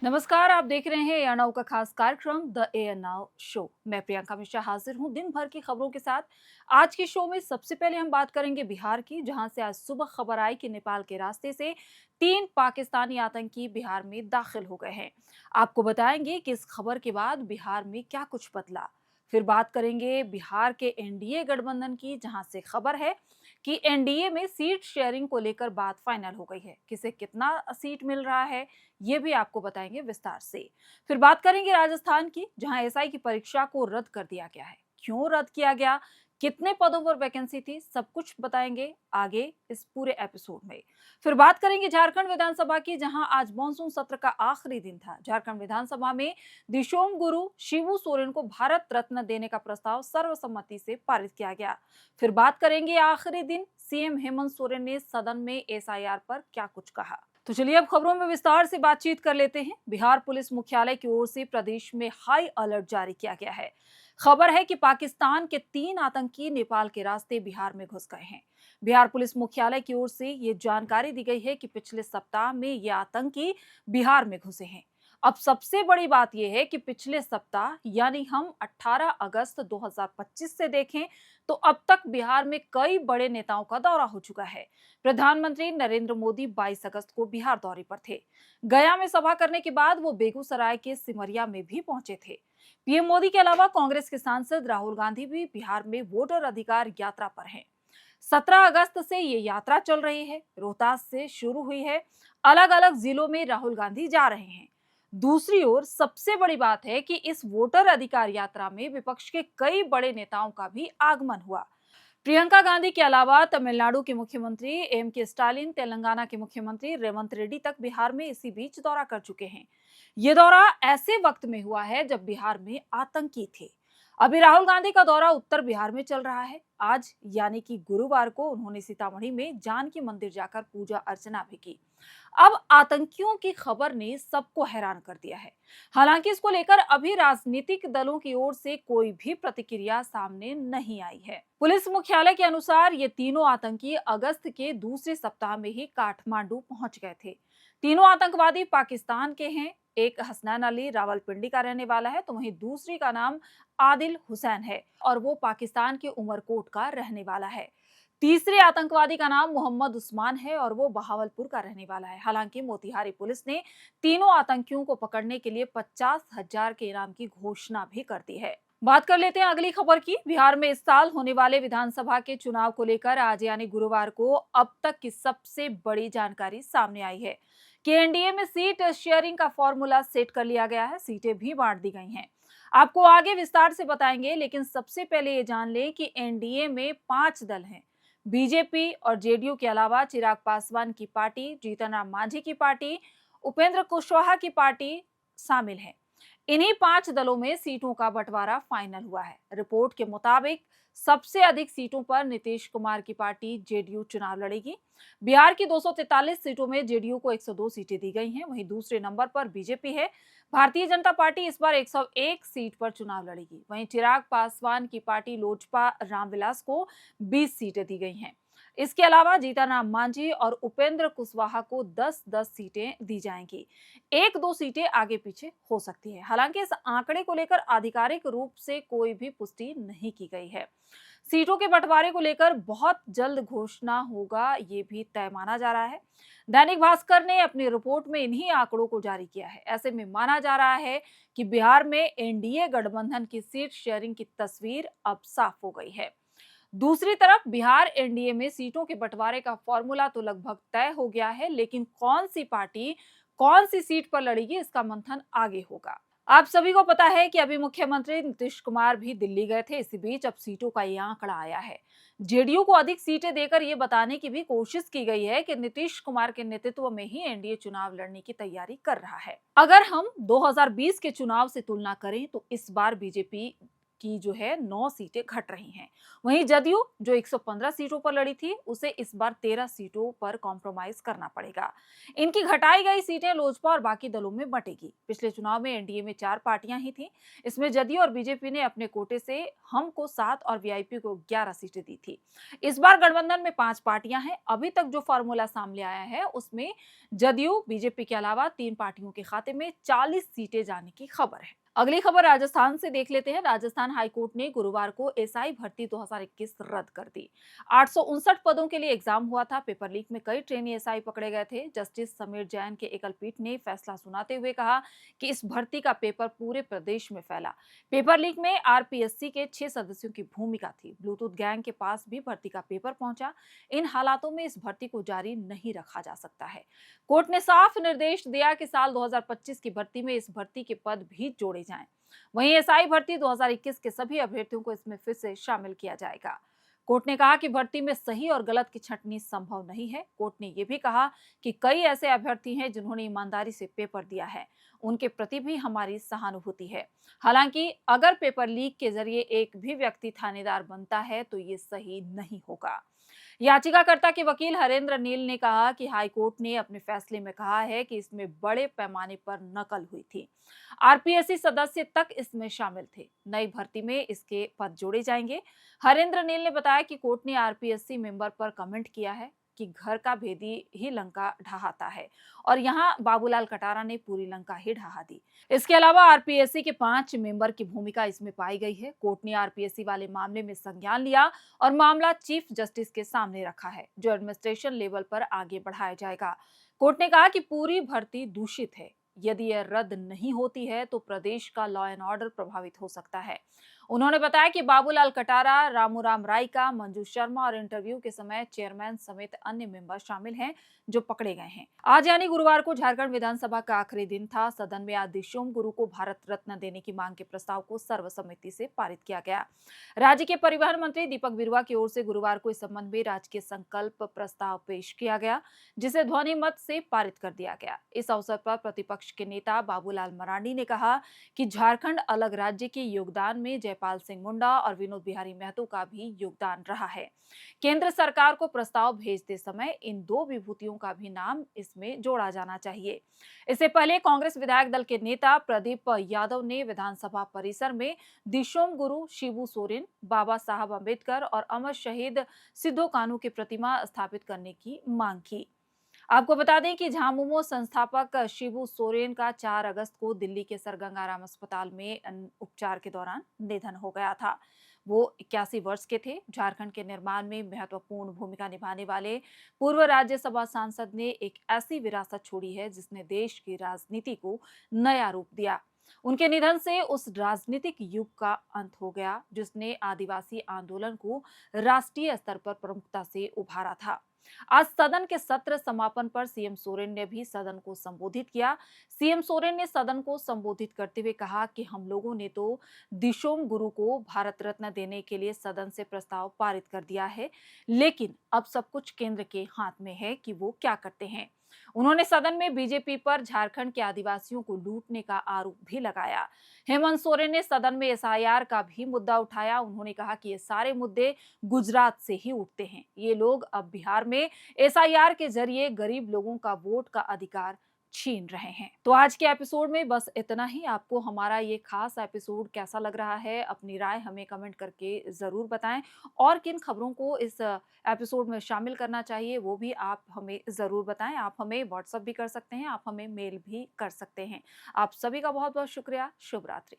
नमस्कार, आप देख रहे हैं एएनआउ का खास कार्यक्रम द एएनआउ शो। मैं प्रियंका मिश्रा हाजिर हूं दिन भर की खबरों के साथ। आज के शो में सबसे पहले हम बात करेंगे बिहार की, जहां से आज सुबह खबर आई कि नेपाल के रास्ते से 3 पाकिस्तानी आतंकी बिहार में दाखिल हो गए हैं। आपको बताएंगे कि इस खबर के बाद बिहार में क्या कुछ बदला। फिर बात करेंगे बिहार के एनडीए गठबंधन की, जहां से खबर है कि एनडीए में सीट शेयरिंग को लेकर बात फाइनल हो गई है। किसे कितना सीट मिल रहा है, ये भी आपको बताएंगे विस्तार से। फिर बात करेंगे राजस्थान की, जहां एसआई की परीक्षा को रद्द कर दिया गया है। क्यों रद्द किया गया, कितने पदों पर वैकेंसी थी, सब कुछ बताएंगे आगे इस पूरे एपिसोड में। फिर बात करेंगे झारखंड विधानसभा की, जहां आज मानसून सत्र का आखिरी दिन था। झारखंड विधानसभा में दिशोम गुरु शिबू सोरेन को भारत रत्न देने का प्रस्ताव सर्वसम्मति से पारित किया गया। फिर बात करेंगे आखिरी दिन सीएम हेमंत सोरेन ने सदन में एसआईआर पर क्या कुछ कहा। तो चलिए अब खबरों में विस्तार से बातचीत कर लेते हैं। बिहार पुलिस मुख्यालय की ओर से प्रदेश में हाई अलर्ट जारी किया गया है। खबर है कि पाकिस्तान के 3 आतंकी नेपाल के रास्ते बिहार में घुस गए हैं। बिहार पुलिस मुख्यालय की ओर से ये जानकारी दी गई है कि पिछले सप्ताह में ये आतंकी बिहार में घुसे हैं। अब सबसे बड़ी बात यह है कि पिछले सप्ताह यानी हम 18 अगस्त 2025 से देखें तो अब तक बिहार में कई बड़े नेताओं का दौरा हो चुका है। प्रधानमंत्री नरेंद्र मोदी 22 अगस्त को बिहार दौरे पर थे। गया में सभा करने के बाद वो बेगूसराय के सिमरिया में भी पहुंचे थे। पीएम मोदी के अलावा कांग्रेस के सांसद राहुल गांधी भी बिहार में वोटर अधिकार यात्रा पर हैं। 17 अगस्त से ये यात्रा चल रही है। रोहतास से शुरू हुई है। अलग अलग जिलों में राहुल गांधी जा रहे हैं। दूसरी ओर सबसे बड़ी बात है कि इस वोटर अधिकार यात्रा में विपक्ष के कई बड़े नेताओं का भी आगमन हुआ। प्रियंका गांधी के अलावा तमिलनाडु के मुख्यमंत्री एम के स्टालिन, तेलंगाना के मुख्यमंत्री रेवंत रेड्डी तक बिहार में इसी बीच दौरा कर चुके हैं। ये दौरा ऐसे वक्त में हुआ है जब बिहार में आतंकी थे। अभी राहुल गांधी का दौरा उत्तर बिहार में चल रहा है। आज यानी कि गुरुवार को उन्होंने सीतामढ़ी में जानकी मंदिर जाकर पूजा अर्चना भी की। अब आतंकियों की खबर ने सबको हैरान कर दिया है। हालांकि इसको लेकर अभी राजनीतिक दलों की ओर से कोई भी प्रतिक्रिया सामने नहीं आई है। पुलिस मुख्यालय के अनुसार ये तीनों आतंकी अगस्त के दूसरे सप्ताह में ही काठमांडू पहुंच गए थे। तीनों आतंकवादी पाकिस्तान के हैं। एक हसनैन अली रावलपिंडी का रहने वाला है, तो वहीं दूसरी का नाम आदिल हुसैन है और वो पाकिस्तान के उमरकोट का रहने वाला है। तीसरे आतंकवादी का नाम मोहम्मद उस्मान है और वो बहावलपुर का रहने वाला है। हालांकि मोतिहारी पुलिस ने तीनों आतंकियों को पकड़ने के लिए 50,000 के इनाम की घोषणा भी कर दी है। बात कर लेते हैं अगली खबर की। बिहार में इस साल होने वाले विधानसभा के चुनाव को लेकर आज यानी गुरुवार को अब तक की सबसे बड़ी जानकारी सामने आई है कि एनडीए में सीट शेयरिंग का फॉर्मूला सेट कर लिया गया है। सीटें भी बांट दी गई हैं। आपको आगे विस्तार से बताएंगे, लेकिन सबसे पहले ये जान लें कि एनडीए में 5 दल हैं। बीजेपी और जेडीयू के अलावा चिराग पासवान की पार्टी, जीतन राम मांझी की पार्टी, उपेंद्र कुशवाहा की पार्टी शामिल है। इन्हीं 5 दलों में सीटों का बंटवारा फाइनल हुआ है। रिपोर्ट के मुताबिक सबसे अधिक सीटों पर नीतीश कुमार की पार्टी जेडीयू चुनाव लड़ेगी। बिहार की 243 सीटों में जेडीयू को 102 सीटें दी गई हैं। वहीं दूसरे नंबर पर बीजेपी है। भारतीय जनता पार्टी इस बार 101 सीट पर चुनाव लड़ेगी। वहीं चिराग पासवान की पार्टी लोजपा रामविलास को 20 सीटें दी गई हैं। इसके अलावा जीतन राम मांझी और उपेंद्र कुशवाहा को 10-10 सीटें दी जाएंगी। 1-2 सीटें आगे पीछे हो सकती है। हालांकि इस आंकड़े को लेकर आधिकारिक रूप से कोई भी पुष्टि नहीं की गई है। सीटों के बंटवारे को लेकर बहुत जल्द घोषणा होगा, ये भी तय माना जा रहा है। दैनिक भास्कर ने अपनी रिपोर्ट में इन्हीं आंकड़ों को जारी किया है। ऐसे में माना जा रहा है कि बिहार में एनडीए गठबंधन की सीट शेयरिंग की तस्वीर अब साफ हो गई है। दूसरी तरफ बिहार एनडीए में सीटों के बंटवारे का फॉर्मूला तो लगभग तय हो गया है, लेकिन कौन सी पार्टी कौन सी सीट पर लड़ेगी, इसका मंथन आगे होगा। आप सभी को पता है कि अभी मुख्यमंत्री नीतीश कुमार भी दिल्ली गए थे। इसी बीच अब सीटों का ये आंकड़ा आया है। जेडीयू को अधिक सीटें देकर ये बताने की भी कोशिश की गई है कि नीतीश कुमार के नेतृत्व में ही एनडीए चुनाव लड़ने की तैयारी कर रहा है। अगर हम 2020 के चुनाव से तुलना करें तो इस बार बीजेपी की जो है 9 सीटें घट रही हैं। वहीं जदयू जो 115 सीटों पर लड़ी थी, उसे इस बार 13 सीटों पर कॉम्प्रोमाइज करना पड़ेगा। इनकी घटाई गई सीटें लोजपा और बाकी दलों में बंटेगी। पिछले चुनाव में एनडीए में 4 पार्टियां ही थीं। इसमें जदयू और बीजेपी ने अपने कोटे से हम को 7 और वीआईपी को 11 सीटें दी थी। इस बार गठबंधन में 5 पार्टियां हैं। अभी तक जो फार्मूला सामने आया है उसमें जदयू, बीजेपी के अलावा 3 पार्टियों के खाते में 40 सीटें जाने की खबर है। अगली खबर राजस्थान से देख लेते हैं। राजस्थान हाईकोर्ट ने गुरुवार को एसआई भर्ती 2021 रद्द कर दी। 859 पदों के लिए एग्जाम हुआ था। पेपर लीक में कई ट्रेनी एसआई पकड़े गए थे। जस्टिस समीर जैन के एकल पीठ ने फैसला सुनाते हुए कहा कि इस भर्ती का पेपर पूरे प्रदेश में फैला। पेपर लीक में आरपीएससी के 6 सदस्यों की भूमिका थी। ब्लूटूथ गैंग के पास भी भर्ती का पेपर पहुंचा। इन हालातों में इस भर्ती को जारी नहीं रखा जा सकता है। कोर्ट ने साफ निर्देश दिया कि साल 2025 की भर्ती में इस भर्ती के पद भी जोड़े जाएं। वहीं एसआई भर्ती 2021 के सभी अभ्यर्थियों को इसमें फिर से शामिल किया जाएगा। कोर्ट ने कहा कि भर्ती में सही और गलत की छंटनी संभव नहीं है। कोर्ट ने यह भी कहा कि कई ऐसे अभ्यर्थी हैं जिन्होंने ईमानदारी से पेपर दिया है, उनके प्रति भी हमारी सहानुभूति है। हालांकि अगर पेपर लीक के जरिए एक भी व्यक्ति थानेदार बनता है तो ये सही नहीं होगा। याचिकाकर्ता के वकील हरेंद्र नील ने कहा कि हाईकोर्ट ने अपने फैसले में कहा है कि इसमें बड़े पैमाने पर नकल हुई थी। आरपीएससी सदस्य तक इसमें शामिल थे। नई भर्ती में इसके पद जोड़े जाएंगे। हरेंद्र नील ने बताया कि कोर्ट ने आरपीएससी मेंबर पर कमेंट किया है कि घर का भेदी ही लंका ढहाता है और यहाँ बाबूलाल कटारा ने पूरी लंका ही ढहा दी। इसके अलावा आरपीएससी के 5 मेंबर की भूमिका इसमें पाई गई है। कोर्ट ने आरपीएससी वाले मामले में संज्ञान लिया और मामला चीफ जस्टिस के सामने रखा है, जो एडमिनिस्ट्रेशन लेवल पर आगे बढ़ाया जाएगा। कोर्ट ने कहा कि पूरी भर्ती दूषित है। यदि यह रद्द नहीं होती है तो प्रदेश का लॉ एंड ऑर्डर प्रभावित हो सकता है। उन्होंने बताया कि बाबूलाल कटारा, रामूराम रायका, मंजू शर्मा और इंटरव्यू के समय चेयरमैन समेत अन्य मेंबर शामिल हैं जो पकड़े गए हैं। आज यानी गुरुवार को झारखंड विधानसभा का आखिरी दिन था। सदन में आज दिशोम गुरु को भारत रत्न देने की मांग के प्रस्ताव को सर्वसम्मति से पारित किया गया। राज्य के परिवहन मंत्री दीपक बिरुवा की ओर से गुरुवार को इस संबंध में राजकीय संकल्प प्रस्ताव पेश किया गया, जिसे ध्वनि मत से पारित कर दिया गया। इस अवसर पर प्रतिपक्ष के नेता बाबूलाल मरांडी ने कहा कि झारखंड अलग राज्य के योगदान में जयपाल सिंह मुंडा और विनोद बिहारी महतो का भी योगदान रहा है। केंद्र सरकार को प्रस्ताव भेजते समय इन 2 विभूतियों का भी नाम इसमें जोड़ा जाना चाहिए। इससे पहले कांग्रेस विधायक दल के नेता प्रदीप यादव ने विधानसभा परिसर में दिशोम गुरु शिबू सोरेन, बाबा साहब अम्बेडकर और अमर शहीद सिद्धो कान्हू की प्रतिमा स्थापित करने की मांग की। आपको बता दें कि झामुमो संस्थापक शिबू सोरेन का 4 अगस्त को दिल्ली के सर गंगाराम अस्पताल में उपचार के दौरान निधन हो गया था। वो 81 वर्ष के थे। झारखंड के निर्माण में महत्वपूर्ण भूमिका निभाने वाले पूर्व राज्यसभा सांसद ने एक ऐसी विरासत छोड़ी है जिसने देश की राजनीति को नया रूप दिया। उनके निधन से उस राजनीतिक युग का अंत हो गया जिसने आदिवासी आंदोलन को राष्ट्रीय स्तर पर प्रमुखता से उभारा था। आज सदन के सत्र समापन पर सीएम सोरेन ने भी सदन को संबोधित किया। सीएम सोरेन ने सदन को संबोधित करते हुए कहा कि हम लोगों ने तो दिशोम गुरु को भारत रत्न देने के लिए सदन से प्रस्ताव पारित कर दिया है, लेकिन अब सब कुछ केंद्र के हाथ में है कि वो क्या करते हैं। उन्होंने सदन में बीजेपी पर झारखंड के आदिवासियों को लूटने का आरोप भी लगाया। हेमंत सोरेन ने सदन में एसआईआर का भी मुद्दा उठाया। उन्होंने कहा कि ये सारे मुद्दे गुजरात से ही उठते हैं। ये लोग अब बिहार में एसआईआर के जरिए गरीब लोगों का वोट का अधिकार छीन रहे हैं। तो आज के एपिसोड में बस इतना ही। आपको हमारा ये खास एपिसोड कैसा लग रहा है, अपनी राय हमें कमेंट करके जरूर बताएं और किन खबरों को इस एपिसोड में शामिल करना चाहिए वो भी आप हमें जरूर बताएं। आप हमें व्हाट्सएप भी कर सकते हैं, आप हमें मेल भी कर सकते हैं। आप सभी का बहुत बहुत शुक्रिया। शुभ रात्रि।